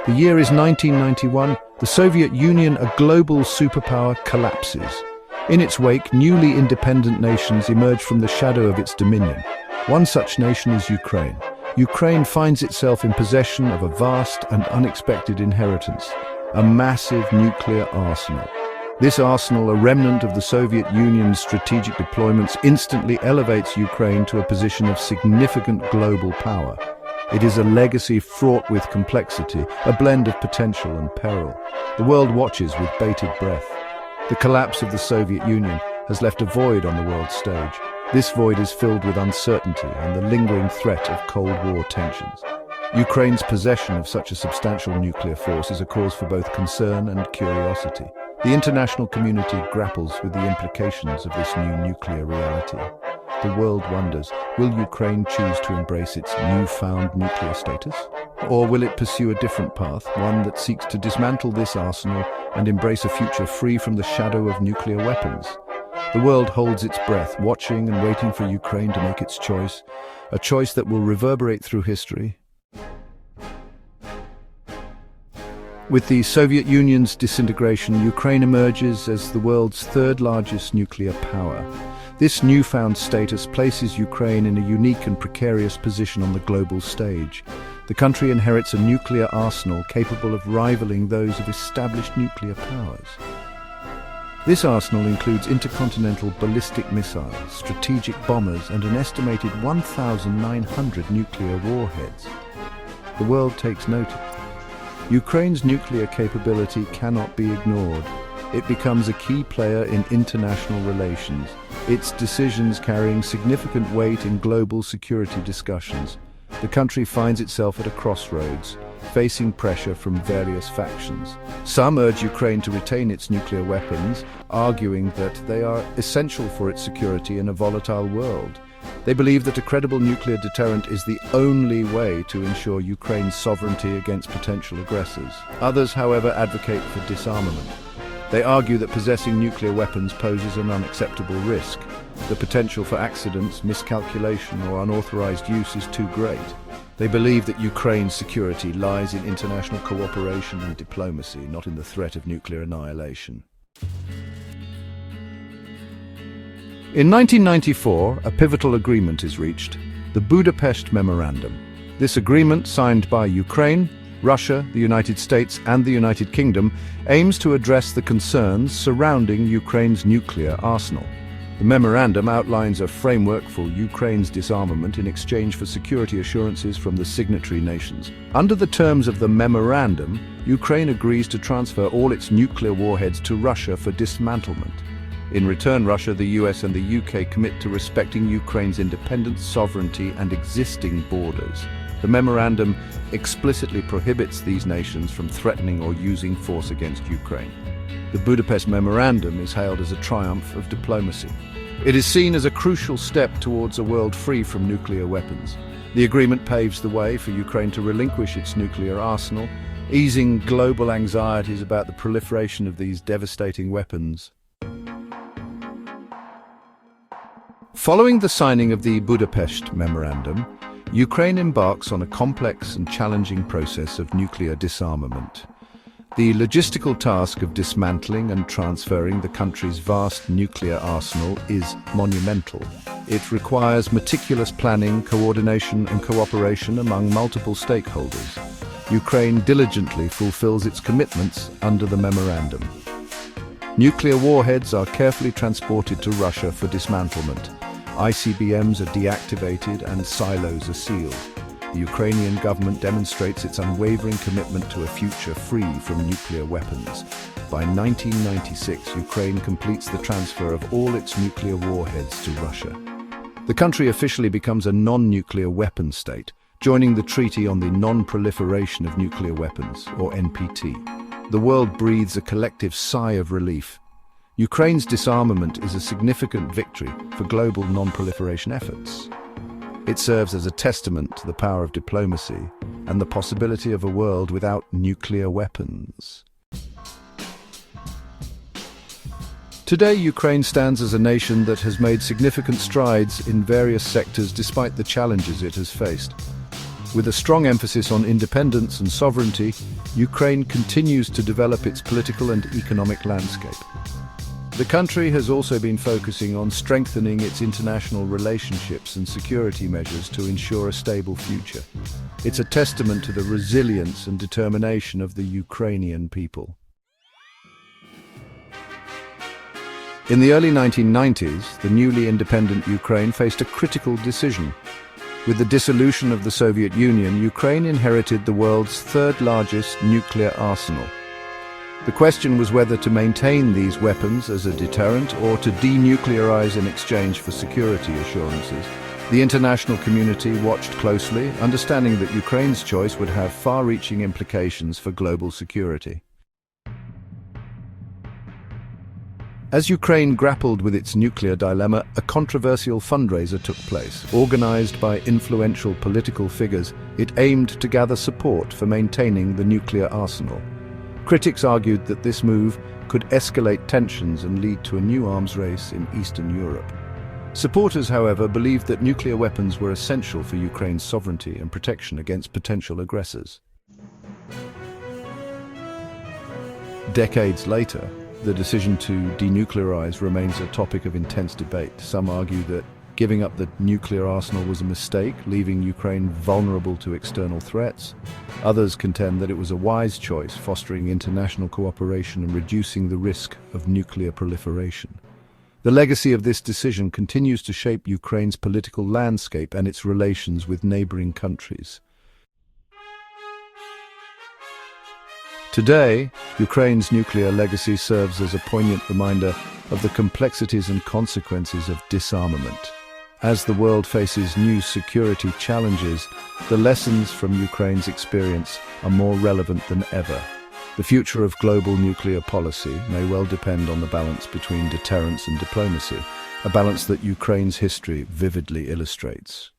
The year is 1991. The Soviet Union, a global superpower, collapses. In its wake, newly independent nations emerge from the shadow of its dominion. One such nation is Ukraine. Ukraine finds itself in possession of a vast and unexpected inheritance, a massive nuclear arsenal. This arsenal, a remnant of the Soviet Union's strategic deployments, instantly elevates Ukraine to a position of significant global power. It is a legacy fraught with complexity, a blend of potential and peril. The world watches with bated breath. The collapse of the Soviet Union has left a void on the world stage. This void is filled with uncertainty and the lingering threat of Cold War tensions. Ukraine's possession of such a substantial nuclear force is a cause for both concern and curiosity. The international community grapples with the implications of this new nuclear reality. The world wonders, will Ukraine choose to embrace its newfound nuclear status? Or will it pursue a different path, one that seeks to dismantle this arsenal and embrace a future free from the shadow of nuclear weapons? The world holds its breath, watching and waiting for Ukraine to make its choice, a choice that will reverberate through history. With the Soviet Union's disintegration, Ukraine emerges as the world's third-largest nuclear power. This newfound status places Ukraine in a unique and precarious position on the global stage. The country inherits a nuclear arsenal capable of rivaling those of established nuclear powers. This arsenal includes intercontinental ballistic missiles, strategic bombers, and an estimated 1,900 nuclear warheads. The world takes notice. Ukraine's nuclear capability cannot be ignored. It becomes a key player in international relations, its decisions carrying significant weight in global security discussions. The country finds itself at a crossroads, facing pressure from various factions. Some urge Ukraine to retain its nuclear weapons, arguing that they are essential for its security in a volatile world. They believe that a credible nuclear deterrent is the only way to ensure Ukraine's sovereignty against potential aggressors. Others, however, advocate for disarmament. They argue that possessing nuclear weapons poses an unacceptable risk. The potential for accidents, miscalculation, or unauthorized use is too great. They believe that Ukraine's security lies in international cooperation and diplomacy, not in the threat of nuclear annihilation. In 1994, a pivotal agreement is reached, the Budapest Memorandum. This agreement, signed by Ukraine, Russia, the United States, and the United Kingdom, aims to address the concerns surrounding Ukraine's nuclear arsenal. The memorandum outlines a framework for Ukraine's disarmament in exchange for security assurances from the signatory nations. Under the terms of the memorandum, Ukraine agrees to transfer all its nuclear warheads to Russia for dismantlement. In return, Russia, the US, and the UK commit to respecting Ukraine's independence, sovereignty, and existing borders. The memorandum explicitly prohibits these nations from threatening or using force against Ukraine. The Budapest Memorandum is hailed as a triumph of diplomacy. It is seen as a crucial step towards a world free from nuclear weapons. The agreement paves the way for Ukraine to relinquish its nuclear arsenal, easing global anxieties about the proliferation of these devastating weapons. Following the signing of the Budapest Memorandum, Ukraine embarks on a complex and challenging process of nuclear disarmament. The logistical task of dismantling and transferring the country's vast nuclear arsenal is monumental. It requires meticulous planning, coordination, and cooperation among multiple stakeholders. Ukraine diligently fulfills its commitments under the memorandum. Nuclear warheads are carefully transported to Russia for dismantlement. ICBMs are deactivated and silos are sealed. The Ukrainian government demonstrates its unwavering commitment to a future free from nuclear weapons. By 1996, Ukraine completes the transfer of all its nuclear warheads to Russia. The country officially becomes a non-nuclear weapon state, joining the Treaty on the Non-Proliferation of Nuclear Weapons, or NPT. The world breathes a collective sigh of relief. Ukraine's disarmament is a significant victory for global non-proliferation efforts. It serves as a testament to the power of diplomacy and the possibility of a world without nuclear weapons. Today, Ukraine stands as a nation that has made significant strides in various sectors despite the challenges it has faced. With a strong emphasis on independence and sovereignty, Ukraine continues to develop its political and economic landscape. The country has also been focusing on strengthening its international relationships and security measures to ensure a stable future. It's a testament to the resilience and determination of the Ukrainian people. In the early 1990s, the newly independent Ukraine faced a critical decision. With the dissolution of the Soviet Union, Ukraine inherited the world's third-largest nuclear arsenal. The question was whether to maintain these weapons as a deterrent or to denuclearize in exchange for security assurances. The international community watched closely, understanding that Ukraine's choice would have far-reaching implications for global security. As Ukraine grappled with its nuclear dilemma, a controversial fundraiser took place. Organized by influential political figures, it aimed to gather support for maintaining the nuclear arsenal. Critics argued that this move could escalate tensions and lead to a new arms race in Eastern Europe. Supporters, however, believed that nuclear weapons were essential for Ukraine's sovereignty and protection against potential aggressors. Decades later, the decision to denuclearize remains a topic of intense debate. Some argue that giving up the nuclear arsenal was a mistake, leaving Ukraine vulnerable to external threats. Others contend that it was a wise choice, fostering international cooperation and reducing the risk of nuclear proliferation. The legacy of this decision continues to shape Ukraine's political landscape and its relations with neighboring countries. Today, Ukraine's nuclear legacy serves as a poignant reminder of the complexities and consequences of disarmament. As the world faces new security challenges, the lessons from Ukraine's experience are more relevant than ever. The future of global nuclear policy may well depend on the balance between deterrence and diplomacy, a balance that Ukraine's history vividly illustrates.